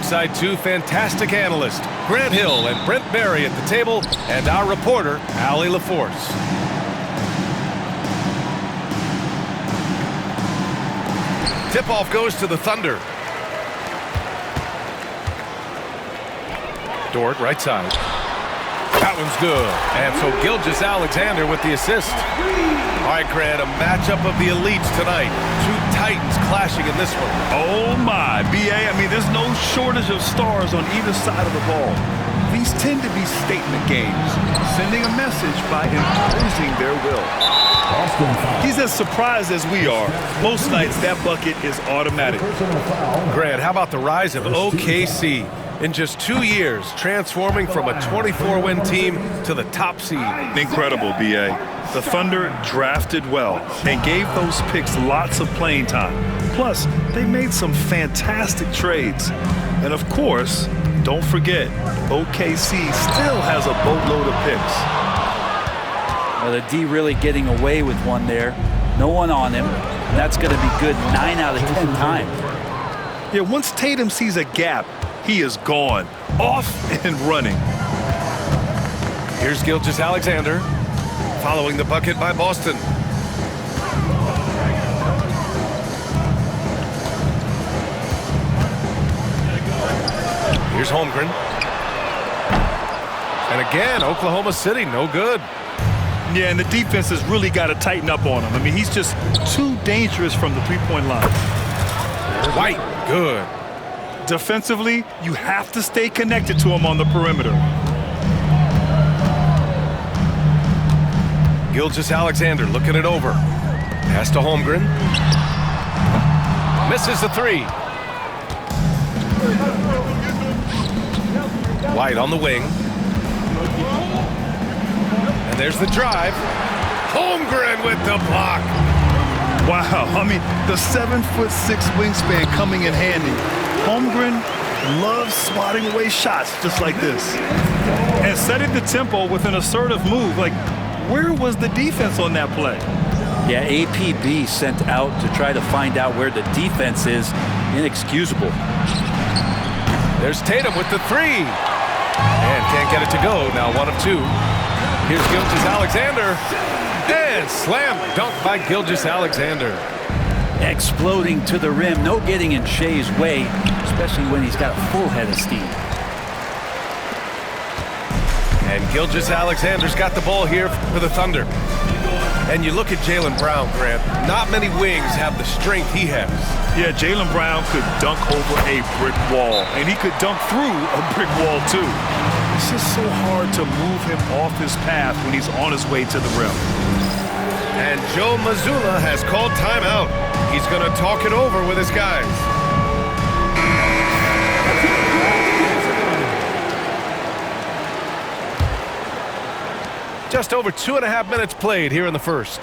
alongside two fantastic analysts, Grant Hill and Brent Barry at the table, and our reporter, Allie LaForce. Tip-off goes to the Thunder. Dort, right side. That one's good. And so Gilgeous-Alexander with the assist. All right, Grant, a matchup of the elites tonight. Two titans clashing in this one. Oh, my. B.A., I mean, there's no shortage of stars on either side of the ball. These tend to be statement games, sending a message by imposing their will. He's as surprised as we are. Most nights, that bucket is automatic. Grant, how about the rise of OKC? In just 2 years, transforming from a 24-win team to the top seed. Incredible, B.A. The Thunder drafted well and gave those picks lots of playing time. Plus, they made some fantastic trades. And of course, don't forget, OKC still has a boatload of picks. Well, the D really getting away with one there. No one on him. And that's going to be good 9 out of 10 times. Yeah, once Tatum sees a gap, he is gone, off and running. Here's Gilgeous-Alexander, following the bucket by Boston. Here's Holmgren. And again, Oklahoma City, no good. Yeah, and the defense has really got to tighten up on him. I mean, he's just too dangerous from the three-point line. White, good. Defensively, you have to stay connected to him on the perimeter. Gilgeous-Alexander looking it over. Pass to Holmgren. Misses the three. White on the wing. And there's the drive. Holmgren with the block. Wow, I mean, the 7'6" wingspan coming in handy. Holmgren loves swatting away shots just like this. And setting the tempo with an assertive move. Like, where was the defense on that play? Yeah, APB sent out to try to find out where the defense is. Inexcusable. There's Tatum with the three. And can't get it to go. Now 1 of 2. Here's Gilgeous-Alexander. And slam dunk by Gilgeous-Alexander. Exploding to the rim. No getting in Shea's way, especially when he's got a full head of steam. And Gilgeous-Alexander's got the ball here for the Thunder. And you look at Jaylen Brown, Grant. Not many wings have the strength he has. Yeah, Jaylen Brown could dunk over a brick wall, and he could dunk through a brick wall, too. It's just so hard to move him off his path when he's on his way to the rim. And Joe Mazzulla has called timeout. He's going to talk it over with his guys. Just over 2.5 minutes played here in the first.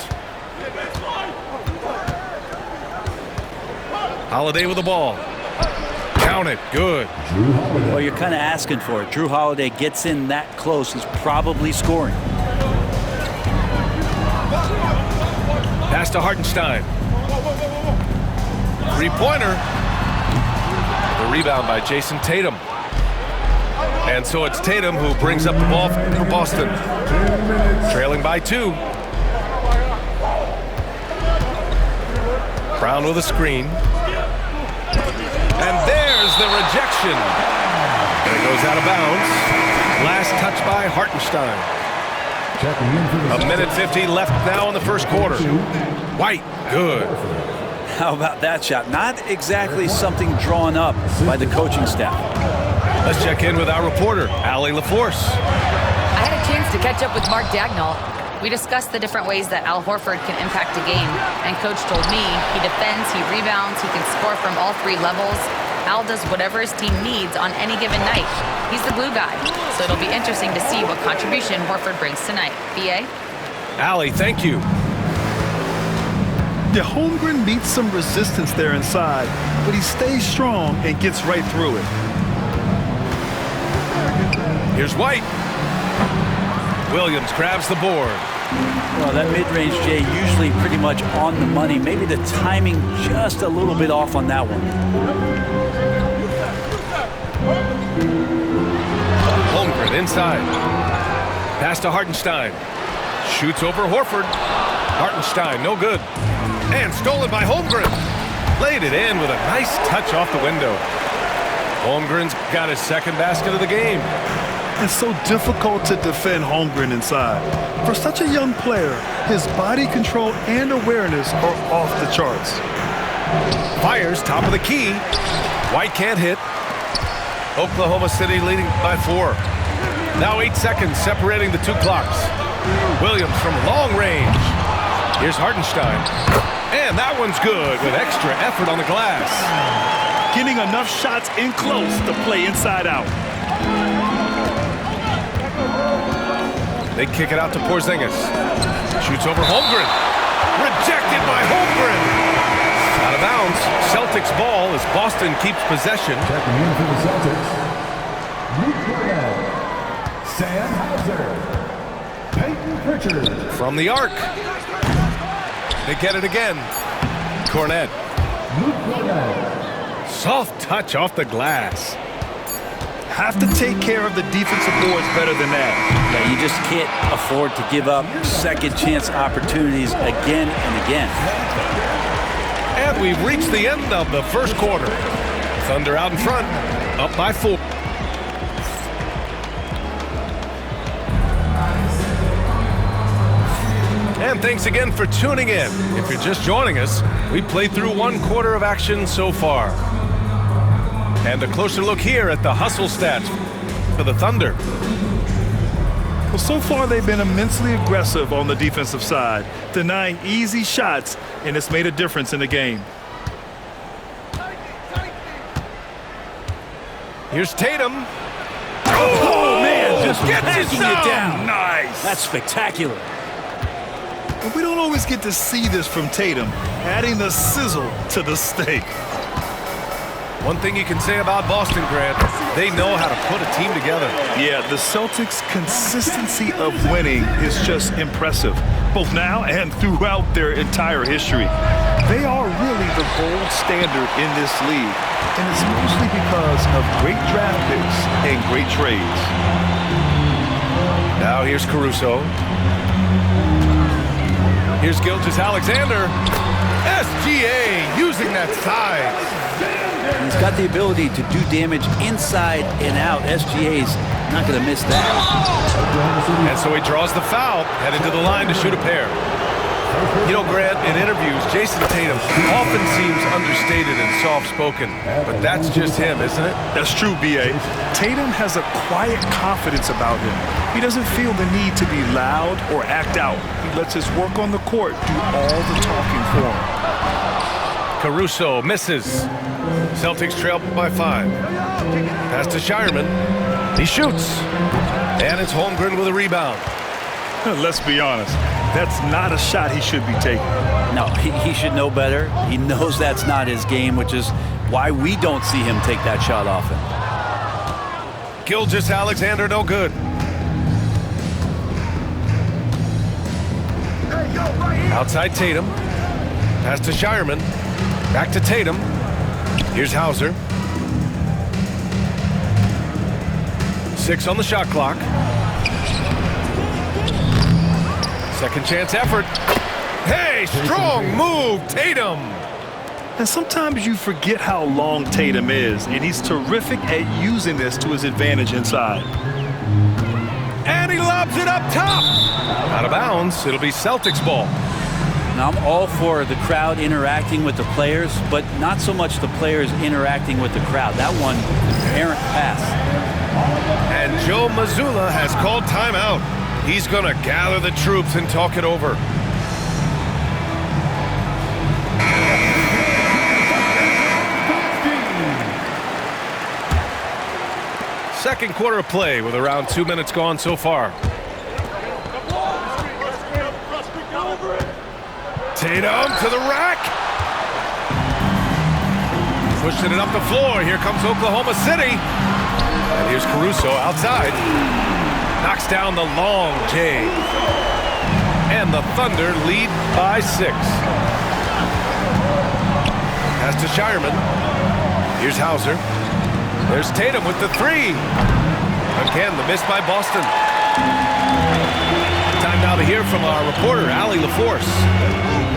Holiday with the ball. Count it. Good. Well, you're kind of asking for it. Jrue Holiday gets in that close. He's probably scoring. Pass to Hartenstein. Three-pointer. The rebound by Jason Tatum. And so it's Tatum who brings up the ball for Boston. Trailing by 2. Brown with a screen. And there's the rejection. And it goes out of bounds. Last touch by Hartenstein. 1:50 left now in the first quarter. White, good. How about that shot? Not exactly something drawn up by the coaching staff. Let's check in with our reporter, Allie LaForce. I had a chance to catch up with Mark Dagnall. We discussed the different ways that Al Horford can impact a game. And Coach told me he defends, he rebounds, he can score from all 3 levels. Al does whatever his team needs on any given night. He's the glue guy. So it'll be interesting to see what contribution Horford brings tonight. B.A.? Allie, thank you. The Holmgren meets some resistance there inside, but he stays strong and gets right through it. Here's White. Williams grabs the board. Well, that mid-range, Jay, usually pretty much on the money. Maybe the timing just a little bit off on that one. inside. Pass to Hartenstein. Shoots over Horford. Hartenstein, no good. And stolen by Holmgren. Laid it in with a nice touch off the window. Holmgren's got his second basket of the game. It's so difficult to defend Holmgren inside. For such a young player, his body control and awareness are off the charts. Fires top of the key. White can't hit. Oklahoma City leading by 4. Now 8 seconds separating the two clocks. Williams from long range. Here's Hartenstein. And that one's good with extra effort on the glass. Getting enough shots in close to play inside out. They kick it out to Porzingis. Shoots over Holmgren. Rejected by Holmgren. Out of bounds. Celtics ball as Boston keeps possession. Checking in for the Celtics. Luke Cornell. Sam Hauser. Peyton Pritchard. From the arc. They get it again. Cornette. Luke Cornell. Soft touch off the glass. Have to take care of the defensive boards better than that. Yeah, you just can't afford to give up second chance opportunities again and again. And we've reached the end of the first quarter. Thunder out in front, up by 4. And thanks again for tuning in. If you're just joining us, we played through 1 quarter of action so far. And a closer look here at the hustle stats for the Thunder. Well, so far they've been immensely aggressive on the defensive side, denying easy shots, and it's made a difference in the game. Here's Tatum. Oh, man, just Gets backing it it down. Nice. That's spectacular. But we don't always get to see this from Tatum, adding the sizzle to the steak. One thing you can say about Boston, Grant, they know how to put a team together. Yeah, the Celtics' consistency of winning is just impressive, both now and throughout their entire history. They are really the gold standard in this league, and it's mostly because of great draft picks and great trades. Now here's Caruso. Here's Gilgeous-Alexander. SGA using that size. He's got the ability to do damage inside and out. SGA's not going to miss that. And so he draws the foul, headed to the line to shoot a pair. You know, Grant, in interviews, Jason Tatum often seems understated and soft-spoken, but that's just him, isn't it? That's true, B.A. Tatum has a quiet confidence about him. He doesn't feel the need to be loud or act out. He lets his work on the court do all the talking for him. Caruso misses. Celtics trail by 5. Pass to Shireman. He shoots. And it's Holmgren with a rebound. Let's be honest. That's not a shot he should be taking. No, he should know better. He knows that's not his game, which is why we don't see him take that shot often. Gilgeous-Alexander, no good. Outside Tatum. Pass to Shireman. Back to Tatum. Here's Hauser. 6 on the shot clock. Second chance effort. Hey, strong move, Tatum. And sometimes you forget how long Tatum is, and he's terrific at using this to his advantage inside. And he lobs it up top. Out of bounds. It'll be Celtics ball. Now, I'm all for the crowd interacting with the players, but not so much the players interacting with the crowd. That one, errant pass. And Joe Mazzulla has called timeout. He's going to gather the troops and talk it over. Second quarter of play with around 2 minutes gone so far. Tatum to the rack. Pushing it up the floor. Here comes Oklahoma City. And here's Caruso outside. Knocks down the long J. And the Thunder lead by 6. Pass to Shireman. Here's Hauser. There's Tatum with the 3. Again, the miss by Boston. Time now to hear from our reporter, Allie LaForce.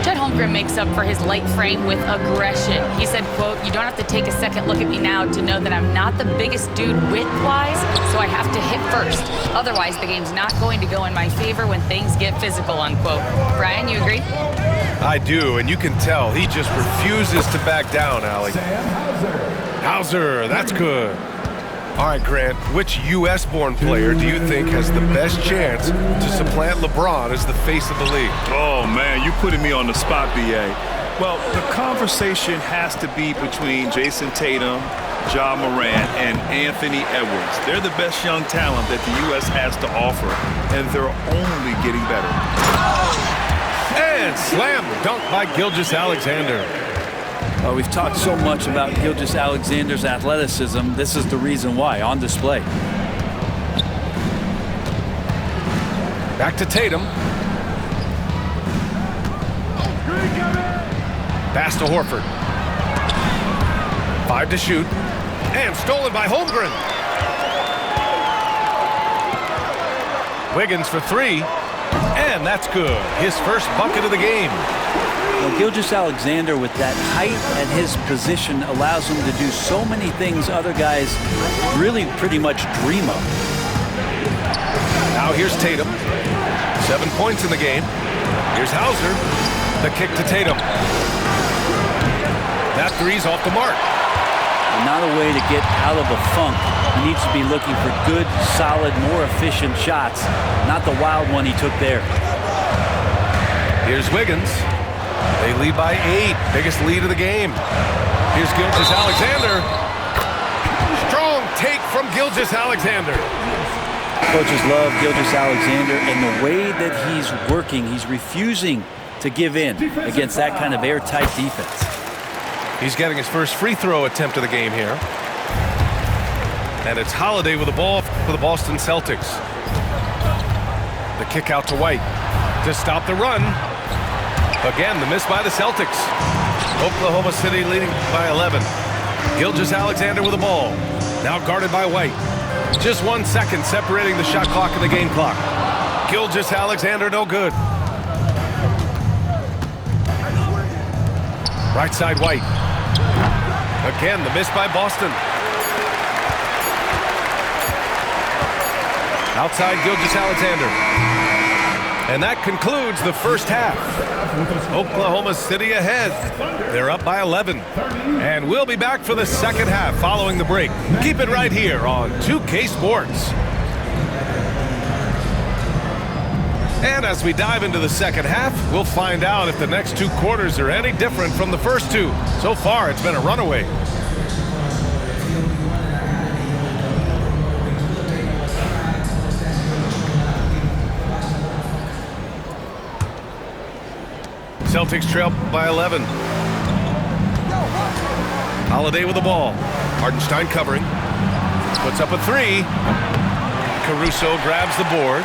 Chet Holmgren makes up for his light frame with aggression. He said, quote, "You don't have to take a second look at me now to know that I'm not the biggest dude width-wise, so I have to hit first. Otherwise, the game's not going to go in my favor when things get physical," unquote. Brian, you agree? I do, and you can tell he just refuses to back down, Allie. Sam Hauser. Hauser, that's good. All right, Grant, which U.S.-born player do you think has the best chance to supplant LeBron as the face of the league? Oh, man, you're putting me on the spot, B.A. Well, the conversation has to be between Jason Tatum, Ja Morant, and Anthony Edwards. They're the best young talent that the U.S. has to offer, and they're only getting better. And slam dunk by Gilgeous-Alexander. We've talked so much about Gilgeous-Alexander's athleticism. This is the reason why, on display. Back to Tatum. Pass to Horford. 5 to shoot. And stolen by Holmgren. Wiggins for 3. And that's good. His first bucket of the game. Well, Gilgeous-Alexander, with that height at his position, allows him to do so many things other guys really pretty much dream of. Now here's Tatum. 7 points in the game. Here's Hauser. The kick to Tatum. That three's off the mark. Not a way to get out of a funk. He needs to be looking for good, solid, more efficient shots, not the wild one he took there. Here's Wiggins. They lead by 8. Biggest lead of the game. Here's Gilgeous-Alexander. Strong take from Gilgeous-Alexander. Coaches love Gilgeous-Alexander, and the way that he's working, he's refusing to give in against that kind of airtight defense. He's getting his first free throw attempt of the game here. And it's Holiday with the ball for the Boston Celtics. The kick out to White to stop the run. Again, the miss by the Celtics. Oklahoma City leading by 11. Gilgeous-Alexander with the ball. Now guarded by White. Just 1 second separating the shot clock and the game clock. Gilgeous-Alexander no good. Right side White. Again, the miss by Boston. Outside Gilgeous-Alexander. And that concludes the first half. Oklahoma City ahead. They're up by 11. And we'll be back for the second half following the break. Keep it right here on 2K Sports. And as we dive into the second half, we'll find out if the next 2 quarters are any different from the first 2. So far, it's been a runaway. Celtics trail by 11. Holiday with the ball. Hartenstein covering. Puts up a 3. Caruso grabs the board.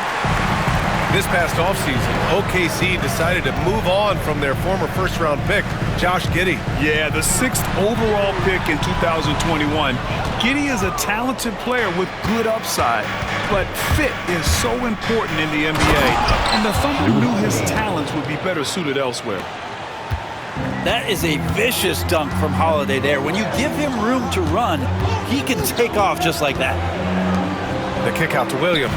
This past offseason, OKC decided to move on from their former first-round pick, Josh Giddey. Yeah, the 6th overall pick in 2021. Giddey is a talented player with good upside, but fit is so important in the NBA, and the Thunder knew his talents would be better suited elsewhere. That is a vicious dunk from Holiday there. When you give him room to run, he can take off just like that. The kick out to Williams.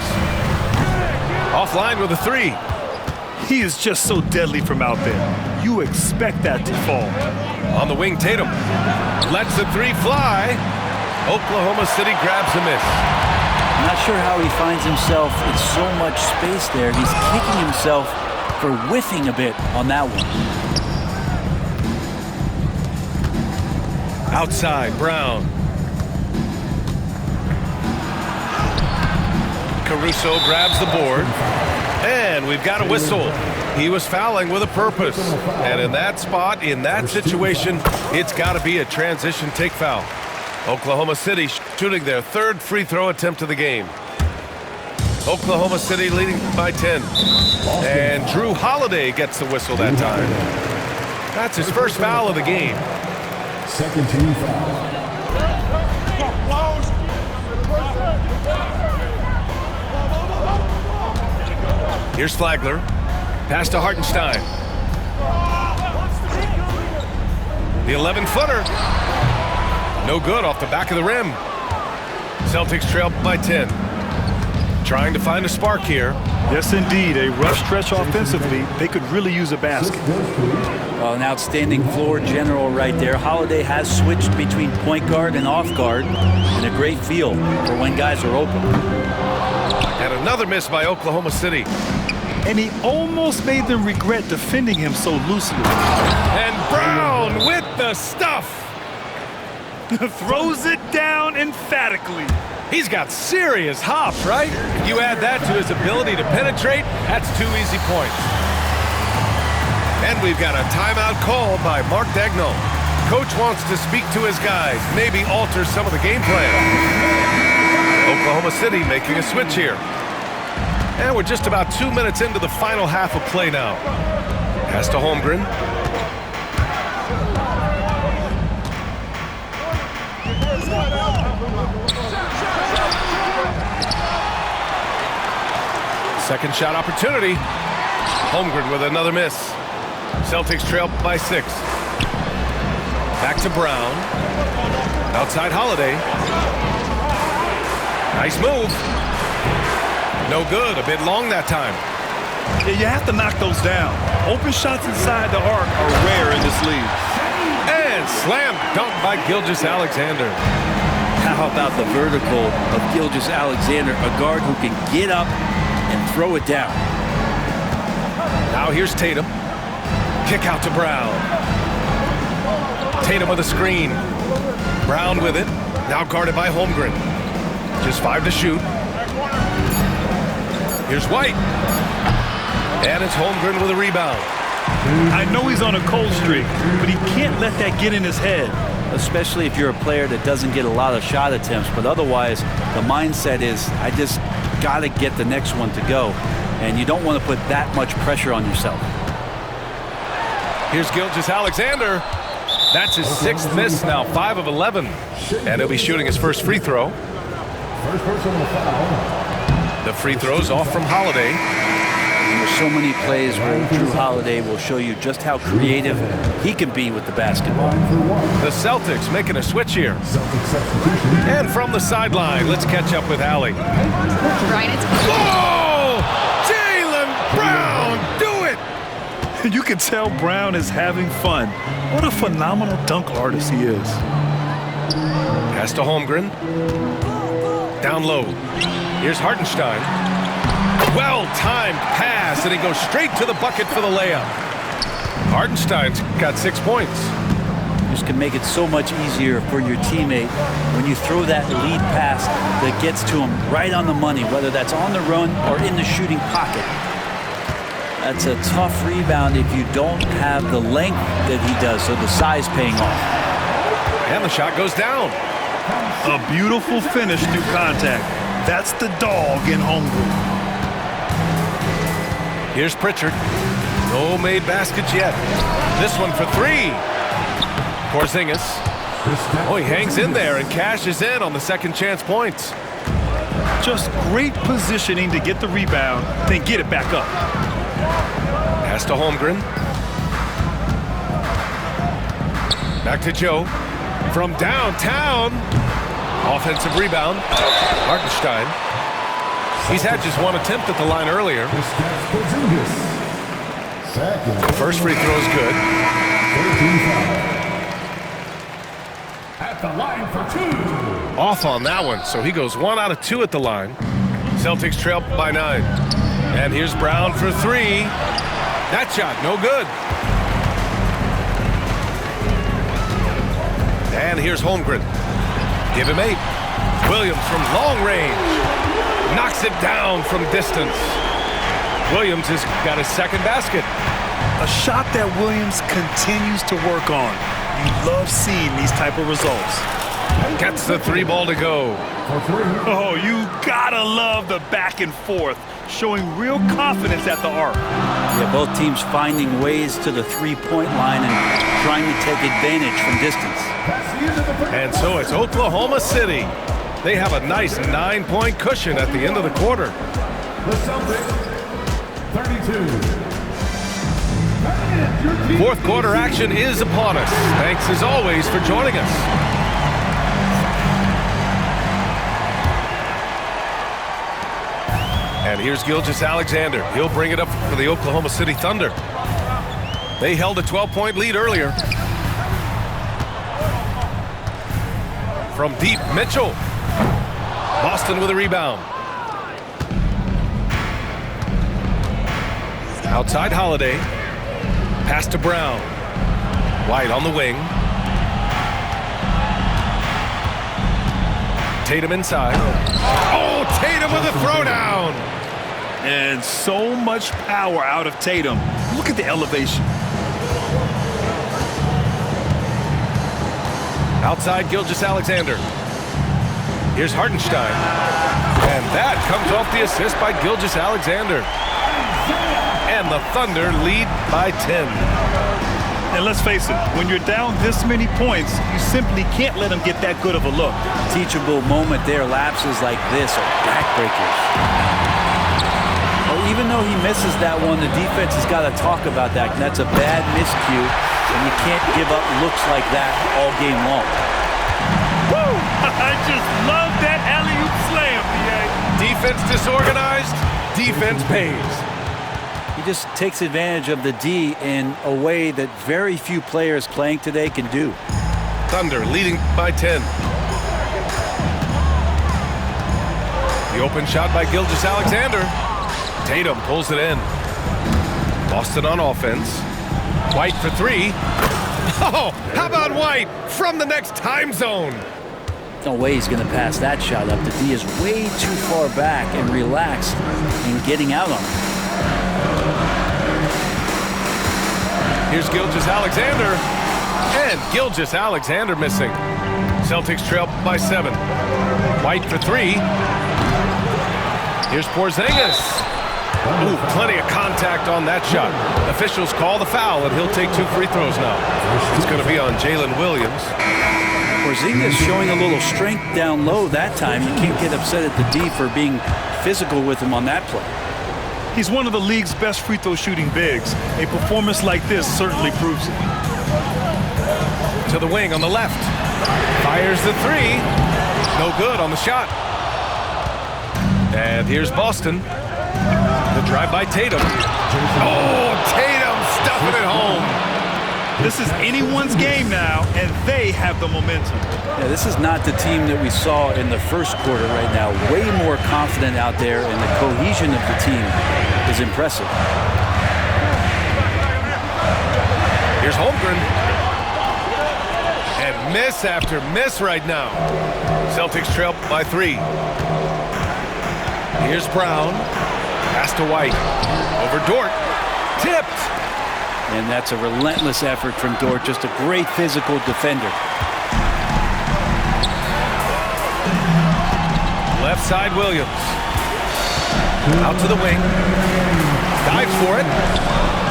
Offline with a 3. He is just so deadly from out there. You expect that to fall. On the wing, Tatum lets the 3 fly. Oklahoma City grabs a miss. I'm not sure how he finds himself in so much space there. He's kicking himself for whiffing a bit on that one. Outside, Brown. Caruso grabs the board. And we've got a whistle. He was fouling with a purpose. And in that spot, in that situation, it's got to be a transition take foul. Oklahoma City shooting their 3rd free throw attempt of the game. Oklahoma City leading by 10. And Drew Holiday gets the whistle that time. That's his first foul of the game. Second team foul. Here's Flagler. Pass to Hartenstein. The 11-footer. No good off the back of the rim. Celtics trail by 10. Trying to find a spark here. Yes, indeed. A rough stretch offensively. They could really use a basket. Well, an outstanding floor general right there. Holiday has switched between point guard and off guard, and a great feel for when guys are open. And another miss by Oklahoma City. And he almost made them regret defending him so loosely. And Brown with the stuff. Throws it down emphatically. He's got serious hops, right? You add that to his ability to penetrate, that's 2 easy points. And we've got a timeout called by Mark Daigneault. Coach wants to speak to his guys, maybe alter some of the game plan. Oklahoma City making a switch here. And we're just about 2 minutes into the final half of play now. Pass to Holmgren. Second shot opportunity. Holmgren with another miss. Celtics trail by 6. Back to Brown. Outside Holiday. Nice move. No good. A bit long that time. Yeah, you have to knock those down. Open shots inside the arc are rare in this league. And slam dunk by Gilgeous-Alexander. How about the vertical of Gilgeous-Alexander, a guard who can get up and throw it down. Now here's Tatum. Kick out to Brown. Tatum with a screen. Brown with it. Now guarded by Holmgren. Just 5 to shoot. Here's White. And it's Holmgren with a rebound. I know he's on a cold streak, but he can't let that get in his head. Especially if you're a player that doesn't get a lot of shot attempts, but otherwise the mindset is, I just got to get the next one to go, and you don't want to put that much pressure on yourself. Here's Gilgeous-Alexander. That's his 6th miss now, 5 of 11. And he'll be shooting his first free throw. First personal foul. The free throw's off from Holiday. There's so many plays where Drew Holiday will show you just how creative he can be with the basketball. The Celtics making a switch here. And from the sideline, let's catch up with Allie. Brian, it's Whoa! Jaylen Brown, do it! You can tell Brown is having fun. What a phenomenal dunk artist he is. Pass to Holmgren. Down low. Here's Hartenstein. Well-timed pass, and he goes straight to the bucket for the layup. Hartenstein's got 6 points. Just can make it so much easier for your teammate when you throw that lead pass that gets to him right on the money, whether that's on the run or in the shooting pocket. That's a tough rebound if you don't have the length that he does, so the size paying off. And the shot goes down. A beautiful finish through contact. That's the dog in Holmgren. Here's Pritchard. No made baskets yet. This one for 3. Porzingis. Oh, he hangs in there and cashes in on the second chance points. Just great positioning to get the rebound, then get it back up. Pass to Holmgren. Back to Joe. From downtown. Offensive rebound. Hartenstein. He's had just 1 attempt at the line earlier. First free throw's good. At the line for 2. Off on that one, so he goes 1 out of 2 at the line. Celtics trail by 9. And here's Brown for 3. That shot, no good. And here's Holmgren. Give him 8. Williams from long range. Knocks it down from distance. Williams has got his second basket. A shot that Williams continues to work on. You love seeing these type of results. Gets the 3 ball to go. Oh, you gotta love the back and forth, showing real confidence at the arc. Yeah, both teams finding ways to the three-point line and trying to take advantage from distance. And so it's Oklahoma City. They have a nice 9-point cushion at the end of the quarter. The Celtics 32. And your team Fourth quarter action is upon us. Thanks as always for joining us. And here's Gilgeous-Alexander. He'll bring it up for the Oklahoma City Thunder. They held a 12-point lead earlier. From deep, Mitchell. Boston with a rebound. Outside, Holiday. Pass to Brown. White on the wing. Tatum inside. Oh, Tatum with a throwdown. And so much power out of Tatum. Look at the elevation. Outside, Gilgeous-Alexander. Here's Hartenstein. And that comes off the assist by Gilgeous-Alexander. And the Thunder lead by 10. And let's face it, when you're down this many points, you simply can't let them get that good of a look. Teachable moment there. Lapses like this are backbreakers. Well, even though he misses that one, the defense has got to talk about that. And that's a bad miscue, and you can't give up looks like that all game long. Woo! I just love that alley-oop slam, B.A. Defense disorganized, defense pays. He just takes advantage of the D in a way that very few players playing today can do. Thunder leading by 10. The open shot by Gilgeous-Alexander. Tatum pulls it in. Boston on offense. White for three. Oh, how about White from the next time zone? No way he's going to pass that shot up. The D is way too far back and relaxed in getting out on him. Here's Gilgeous-Alexander. And Gilgeous-Alexander missing. Celtics trail by 7. White for three. Here's Porzingis. Ooh, plenty of contact on that shot. Officials call the foul, and he'll take 2 free throws now. It's going to be on Jalen Williams. Porzingis showing a little strength down low that time. You can't get upset at the D for being physical with him on that play. He's one of the league's best free throw shooting bigs. A performance like this certainly proves it. To the wing on the left. Fires the three. No good on the shot. And here's Boston. The drive by Tatum. Oh, Tatum stuffing it home. This is anyone's game now, and they have the momentum. Yeah, this is not the team that we saw in the first quarter right now. Way more confident out there, and the cohesion of the team is impressive. Here's Holmgren. And miss after miss right now. Celtics trail by 3. Here's Brown. Pass to White. Over Dort. Tipped. And that's a relentless effort from Dort. Just a great physical defender. Left side, Williams. Out to the wing. Dives for it.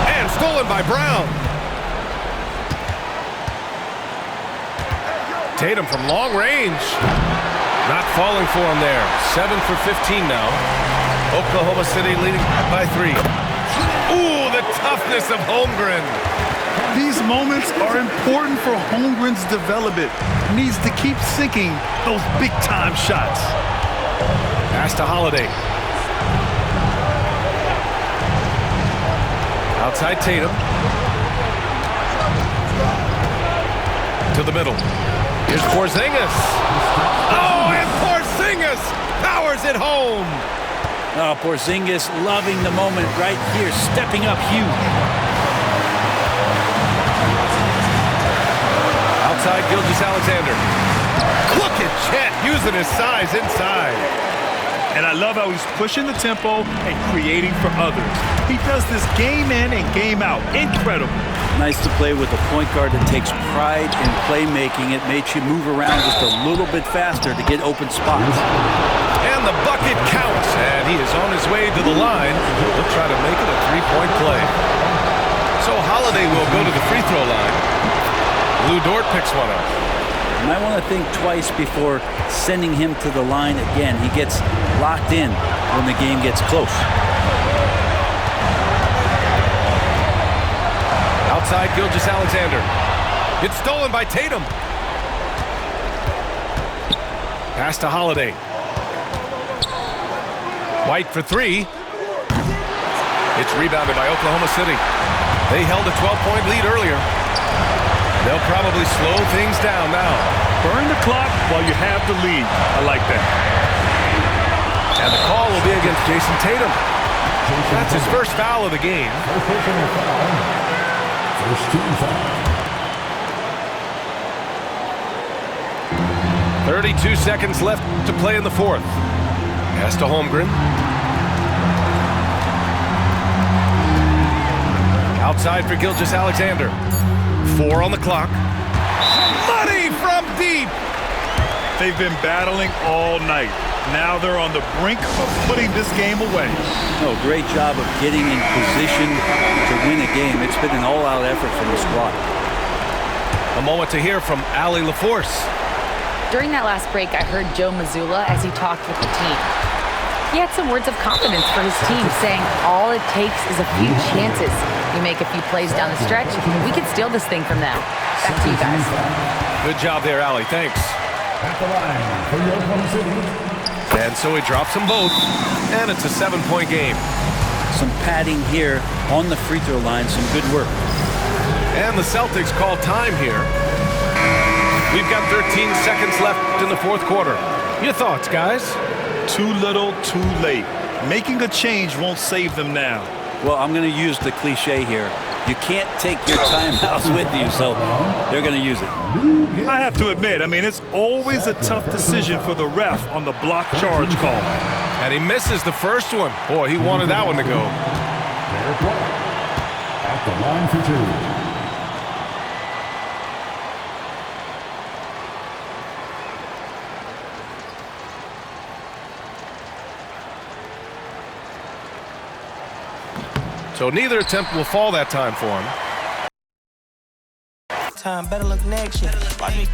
And stolen by Brown. Tatum from long range. Not falling for him there. 7 for 15 now. Oklahoma City leading by 3. Ooh, the toughness of Holmgren. These moments are important for Holmgren's development. He needs to keep sinking those big-time shots. Pass to Holiday. Outside Tatum. To the middle. Here's Porzingis. Oh, and Porzingis powers it home. Oh, Porzingis loving the moment right here, stepping up huge. Outside Gilgeous-Alexander. Look at Chet using his size inside. And I love how he's pushing the tempo and creating for others. He does this game in and game out. Incredible. Nice to play with a point guard that takes pride in playmaking. It makes you move around just a little bit faster to get open spots. And the bucket counts, and he is on his way to the line. He'll try to make it a 3-point play. So Holiday will go to the free throw line. Lou Dort picks one up. You might want to think twice before sending him to the line again. He gets locked in when the game gets close. outside Gilgeous-Alexander. It's stolen by Tatum. Pass to Holiday. White for three. It's rebounded by Oklahoma City. They held a 12-point lead earlier. They'll probably slow things down now. Burn the clock while you have the lead. I like that. And the call will be against Jason Tatum. That's his first foul of the game. First personal foul. First team foul. 32 seconds left to play in the fourth. Pass to Holmgren. Outside for Gilgeous-Alexander. 4 on the clock. Money from deep. They've been battling all night. Now they're on the brink of putting this game away. No, great job of getting in position to win a game. It's been an all-out effort from the squad. A moment to hear from Allie LaForce. During that last break, I heard Joe Mazzulla as he talked with the team. He had some words of confidence for his team, saying all it takes is a few chances. We make a few plays down the stretch, we can steal this thing from them. Back to you guys. Good job there, Allie. Thanks. At the line for Oklahoma City. And so he drops them both, and it's a 7-point game. Some padding here on the free throw line, some good work. And the Celtics call time here. We've got 13 seconds left in the fourth quarter. Your thoughts, guys? Too little, too late. Making a change won't save them now. Well, I'm going to use the cliche here. You can't take your timeouts with you, so they're going to use it. I have to admit, I mean, it's always a tough decision for the ref on the block charge call. And he misses the first one. Boy, he wanted that one to go. Derek White. At the line for two. So neither attempt will fall that time for him. Time better look next year. Watch me.